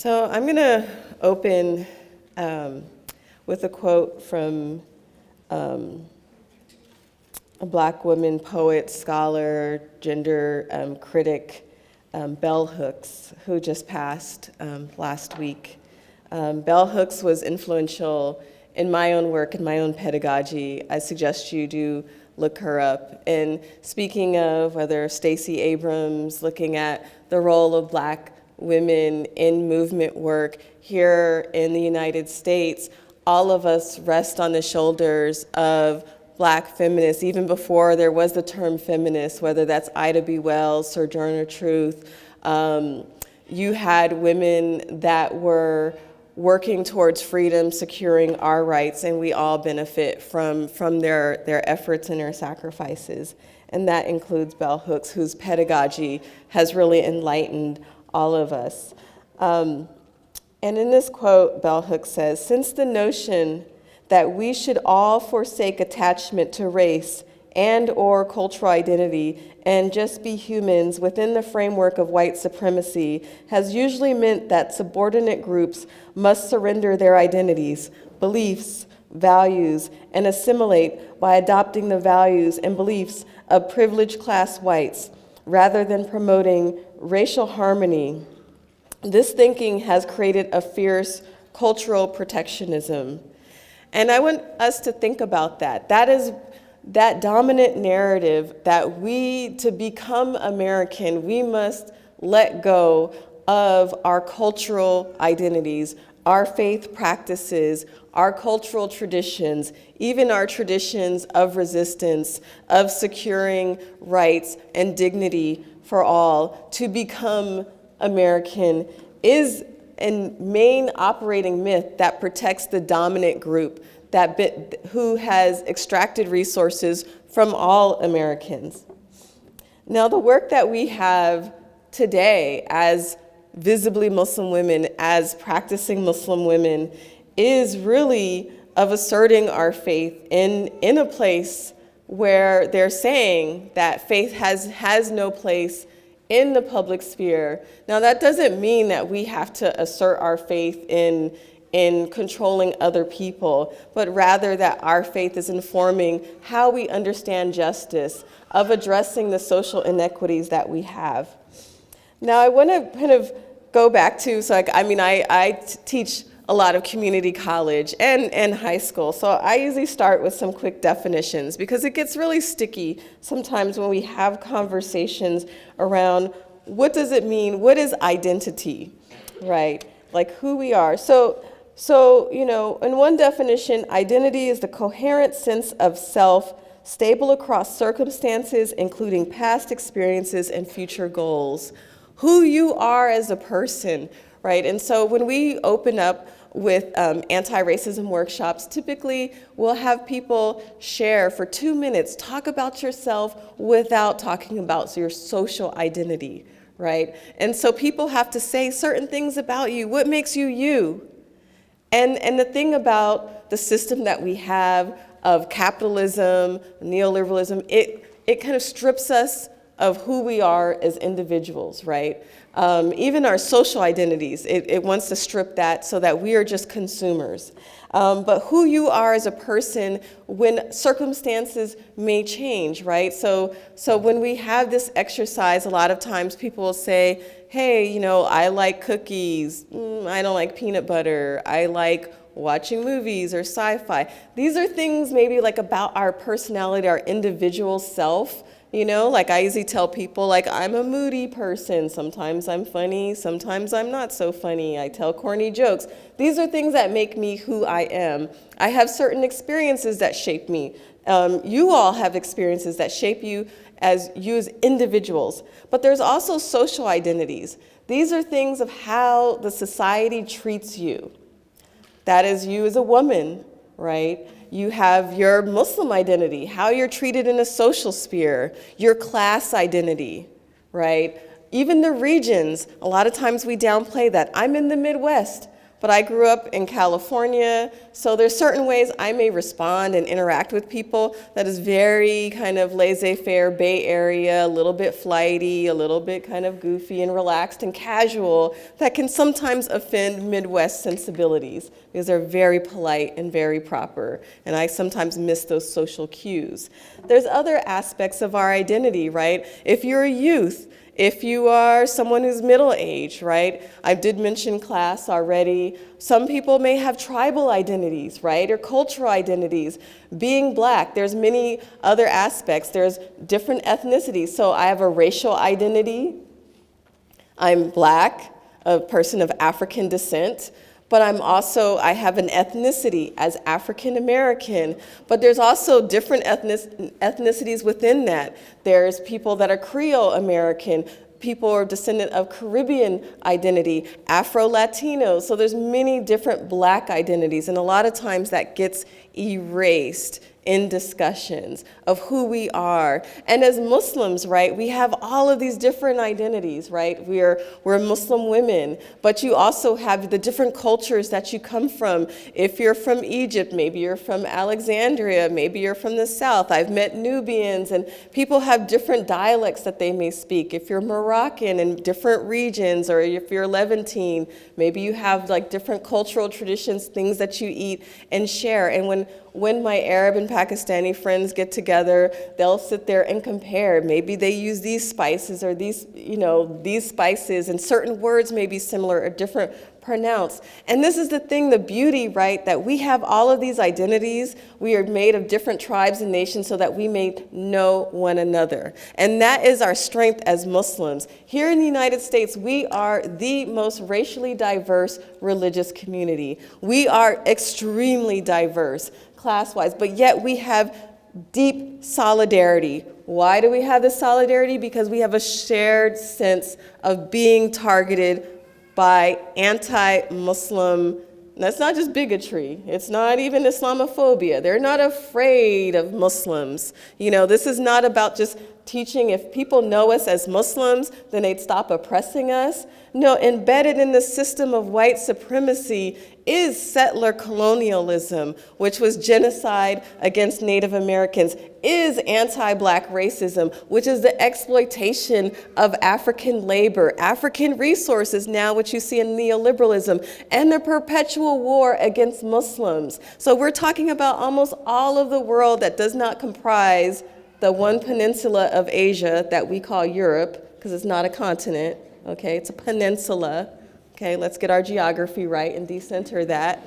So I'm going to open with a quote from a Black woman poet, scholar, gender critic, Bell Hooks, who just passed last week. Bell Hooks was influential in my own work and my own pedagogy. I suggest you do look her up. And speaking of whether Stacey Abrams, looking at the role of Black women in movement work here in the United States, all of us rest on the shoulders of Black feminists, even before there was the term feminist, whether that's Ida B. Wells, Sojourner Truth. You had women that were working towards freedom, securing our rights, and we all benefit from their efforts and their sacrifices. And that includes Bell Hooks, whose pedagogy has really enlightened all of us. And in this quote, Bell Hooks says, "Since the notion that we should all forsake attachment to race and or cultural identity and just be humans within the framework of white supremacy has usually meant that subordinate groups must surrender their identities, beliefs, values, and assimilate by adopting the values and beliefs of privileged class whites, rather than promoting racial harmony. This thinking has created a fierce cultural protectionism." And I want us to think about that. That is that dominant narrative that to become American, we must let go of our cultural identities, our faith practices, our cultural traditions, even our traditions of resistance, of securing rights and dignity for all. To become American is a main operating myth that protects the dominant group who has extracted resources from all Americans. Now, the work that we have today as visibly Muslim women, as practicing Muslim women, is really of asserting our faith in a place where they're saying that faith has no place in the public sphere. Now, that doesn't mean that we have to assert our faith in controlling other people, but rather that our faith is informing how we understand justice, of addressing the social inequities that we have. Now, I want to kind of go back to, I teach a lot of community college and high school, so I usually start with some quick definitions because it gets really sticky sometimes when we have conversations around what does it mean, what is identity, right? Like who we are. So, in one definition, identity is the coherent sense of self, stable across circumstances, including past experiences and future goals. Who you are as a person, right? And so when we open up with anti-racism workshops, typically we'll have people share for 2 minutes, talk about yourself without talking about your social identity, right? And so people have to say certain things about you. What makes you you? And the thing about the system that we have of capitalism, neoliberalism, it kind of strips us of who we are as individuals, right? Even our social identities, it wants to strip that so that we are just consumers. But who you are as a person when circumstances may change, right? So when we have this exercise, a lot of times people will say, hey, I like cookies, I don't like peanut butter, I like watching movies or sci-fi. These are things maybe like about our personality, our individual self. Like I usually tell people, like, I'm a moody person. Sometimes I'm funny, sometimes I'm not so funny. I tell corny jokes. These are things that make me who I am. I have certain experiences that shape me. You all have experiences that shape you as individuals. But there's also social identities. These are things of how the society treats you. That is you as a woman, right? You have your Muslim identity, how you're treated in a social sphere, your class identity, right? Even the regions, a lot of times we downplay that. I'm in the Midwest. but I grew up in California, so there's certain ways I may respond and interact with people that is very kind of laissez-faire, Bay Area, a little bit flighty, a little bit kind of goofy and relaxed and casual, that can sometimes offend Midwest sensibilities because they're very polite and very proper, and I sometimes miss those social cues. There's other aspects of our identity, right? If you're a youth, if you are someone who's middle-aged, right? I did mention class already. Some people may have tribal identities, right? Or cultural identities. Being Black, there's many other aspects. There's different ethnicities. So I have a racial identity. I'm Black, a person of African descent. But I have an ethnicity as African American, but there's also different ethnicities within that. There's people that are Creole American, people are descendant of Caribbean identity, Afro-Latinos, so there's many different Black identities, and a lot of times that gets erased in discussions of who we are. And as Muslims, right, we have all of these different identities, right? We're Muslim women, but you also have the different cultures that you come from. If you're from Egypt, maybe you're from Alexandria, maybe you're from the South. I've met Nubians, and people have different dialects that they may speak. If you're Moroccan in different regions, or if you're Levantine, maybe you have like different cultural traditions, things that you eat and share. And when my Arab and Pakistani friends get together, they'll sit there and compare. Maybe they use these spices or these spices, and certain words may be similar or different pronounced. And this is the thing, the beauty, right, that we have all of these identities. We are made of different tribes and nations so that we may know one another. And that is our strength as Muslims. Here in the United States, we are the most racially diverse religious community. We are extremely diverse class-wise, but yet we have deep solidarity. Why do we have this solidarity? Because we have a shared sense of being targeted by anti-Muslim, that's not just bigotry, it's not even Islamophobia. They're not afraid of Muslims. This is not about just teaching if people know us as Muslims, then they'd stop oppressing us. No, embedded in the system of white supremacy is settler colonialism, which was genocide against Native Americans, is anti-Black racism, which is the exploitation of African labor, African resources now, which you see in neoliberalism, and the perpetual war against Muslims. So we're talking about almost all of the world that does not comprise the one peninsula of Asia that we call Europe, because it's not a continent, okay, it's a peninsula. Okay, let's get our geography right and decenter that.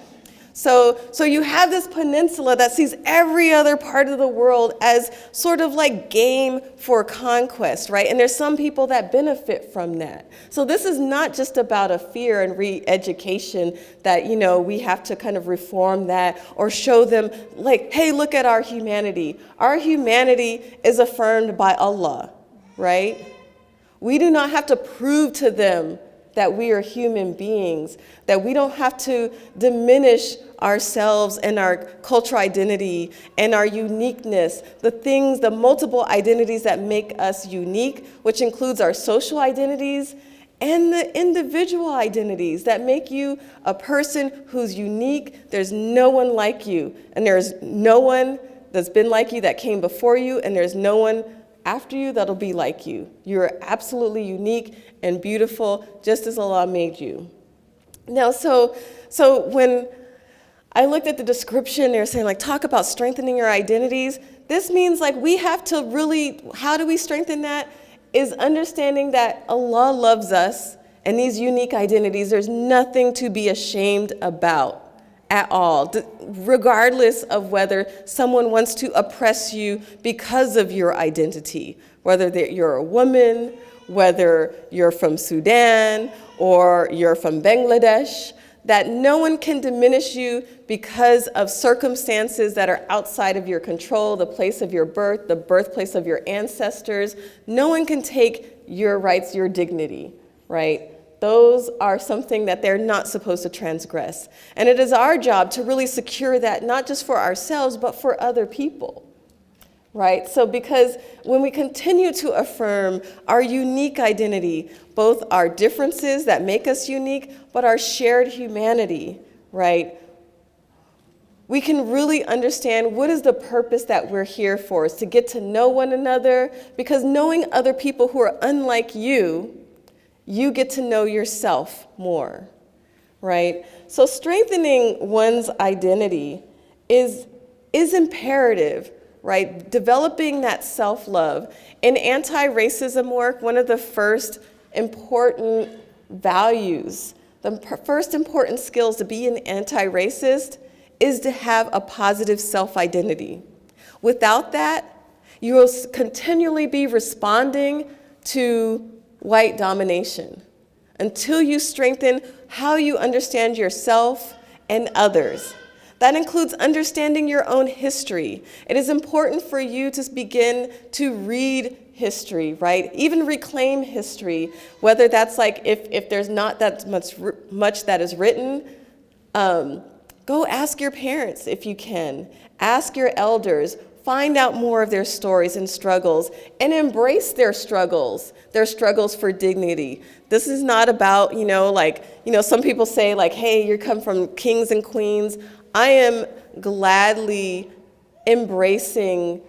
So you have this peninsula that sees every other part of the world as sort of like game for conquest, right? And there's some people that benefit from that. So this is not just about a fear and re-education that, we have to kind of reform that or show them like, hey, look at our humanity. Our humanity is affirmed by Allah, right? We do not have to prove to them that we are human beings, that we don't have to diminish ourselves and our cultural identity and our uniqueness, the multiple identities that make us unique, which includes our social identities and the individual identities that make you a person who's unique. There's no one like you, and there's no one that's been like you that came before you, and there's no one after you that'll be like you. You're absolutely unique and beautiful, just as Allah made you. Now, so when I looked at the description, they were saying, like, talk about strengthening your identities. This means, like, we have to really, how do we strengthen that? Is understanding that Allah loves us, and these unique identities, there's nothing to be ashamed about at all, regardless of whether someone wants to oppress you because of your identity, whether you're a woman, whether you're from Sudan or you're from Bangladesh, that no one can diminish you because of circumstances that are outside of your control, the place of your birth, the birthplace of your ancestors. No one can take your rights, your dignity, right? Those are something that they're not supposed to transgress. And it is our job to really secure that, not just for ourselves, but for other people, right? So because when we continue to affirm our unique identity, both our differences that make us unique, but our shared humanity, right? We can really understand what is the purpose that we're here for, is to get to know one another, because knowing other people who are unlike you, you get to know yourself more, right? So strengthening one's identity is imperative, right? Developing that self-love. In anti-racism work, one of the first important values, the first important skills to be an anti-racist is to have a positive self-identity. Without that, you will continually be responding to white domination until you strengthen how you understand yourself and others. That includes understanding your own history. It is important for you to begin to read history, right? Even reclaim history, whether that's like, if there's not that much that is written, go ask your parents if you can. Ask your elders. Find out more of their stories and struggles, and embrace their struggles for dignity. This is not about, some people say like, hey, you come from kings and queens. I am gladly embracing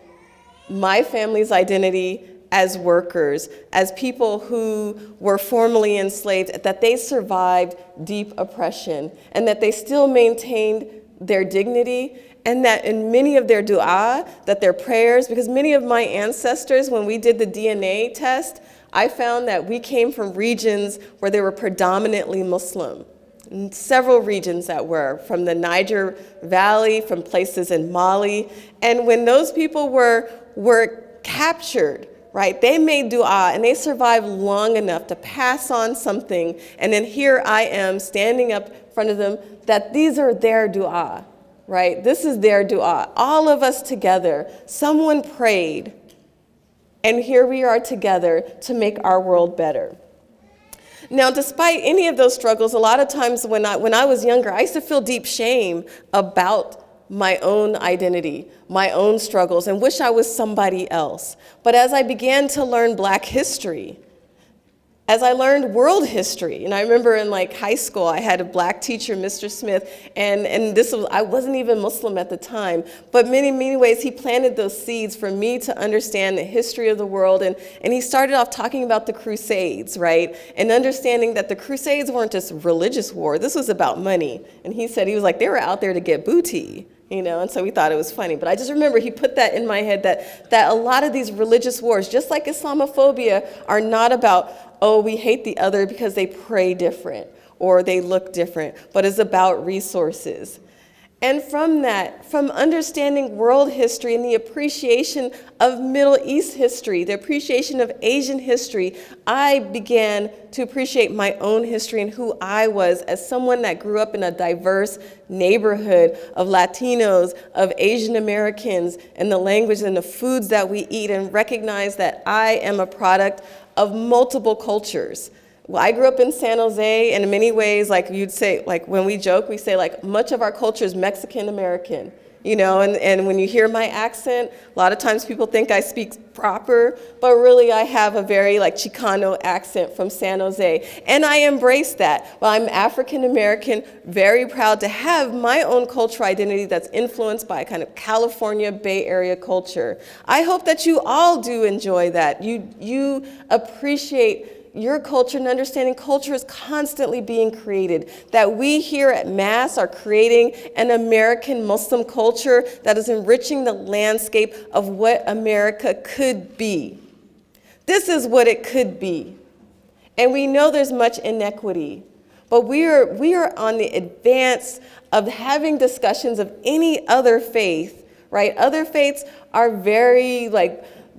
my family's identity as workers, as people who were formerly enslaved, that they survived deep oppression, and that they still maintained their dignity, and that in many of their dua, that their prayers, because many of my ancestors, when we did the DNA test, I found that we came from regions where they were predominantly Muslim. Several regions that were, from the Niger Valley, from places in Mali. And when those people were captured, right, they made dua and they survived long enough to pass on something. And then here I am standing up in front of them that these are their dua, right? This is their dua. All of us together, someone prayed, and here we are together to make our world better. Now, despite any of those struggles, a lot of times when I was younger, I used to feel deep shame about my own identity, my own struggles, and wish I was somebody else. But as I began to learn Black history, as I learned world history, and I remember in like high school, I had a Black teacher, Mr. Smith, and I wasn't even Muslim at the time, but many ways he planted those seeds for me to understand the history of the world, and he started off talking about the Crusades, right? And understanding that the Crusades weren't just religious war, this was about money. And he was like, they were out there to get booty. And so we thought it was funny. But I just remember he put that in my head, that a lot of these religious wars, just like Islamophobia, are not about, oh, we hate the other because they pray different or they look different, but it's about resources. And from understanding world history and the appreciation of Middle East history, the appreciation of Asian history, I began to appreciate my own history and who I was as someone that grew up in a diverse neighborhood of Latinos, of Asian Americans, and the language and the foods that we eat, and recognize that I am a product of multiple cultures. Well, I grew up in San Jose, and in many ways, like you'd say, like when we joke, we say like much of our culture is Mexican-American, and when you hear my accent, a lot of times people think I speak proper, but really I have a very like Chicano accent from San Jose, and I embrace that. Well, I'm African-American, very proud to have my own cultural identity that's influenced by kind of California Bay Area culture. I hope that you all do enjoy that. You appreciate your culture and understanding culture is constantly being created, that we here at MAS are creating an American Muslim culture that is enriching the landscape of what America could be. This is what it could be. And we know there's much inequity, but we are on the advance of having discussions of any other faith, right? Other faiths are very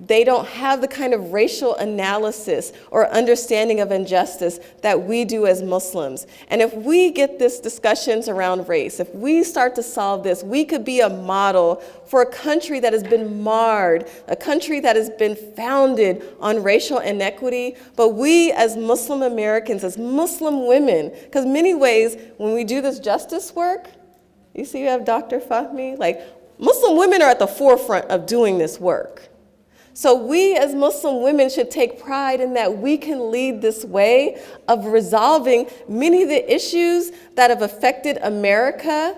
they don't have the kind of racial analysis or understanding of injustice that we do as Muslims. And if we get this discussions around race, if we start to solve this, we could be a model for a country that has been marred, a country that has been founded on racial inequity. But we as Muslim Americans, as Muslim women, because many ways when we do this justice work, you see you have Dr. Fahmy, Muslim women are at the forefront of doing this work. So we as Muslim women should take pride in that we can lead this way of resolving many of the issues that have affected America,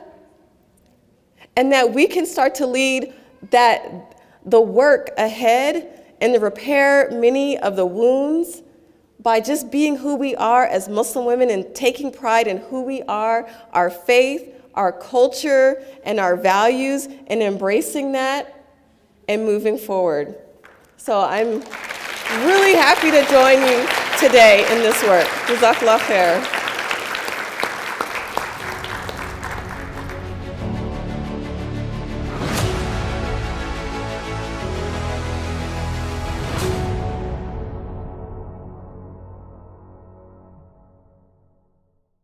and that we can start to lead the work ahead and to repair many of the wounds by just being who we are as Muslim women and taking pride in who we are, our faith, our culture, and our values, and embracing that and moving forward. So I'm really happy to join you today in this work. Jazakallah khair.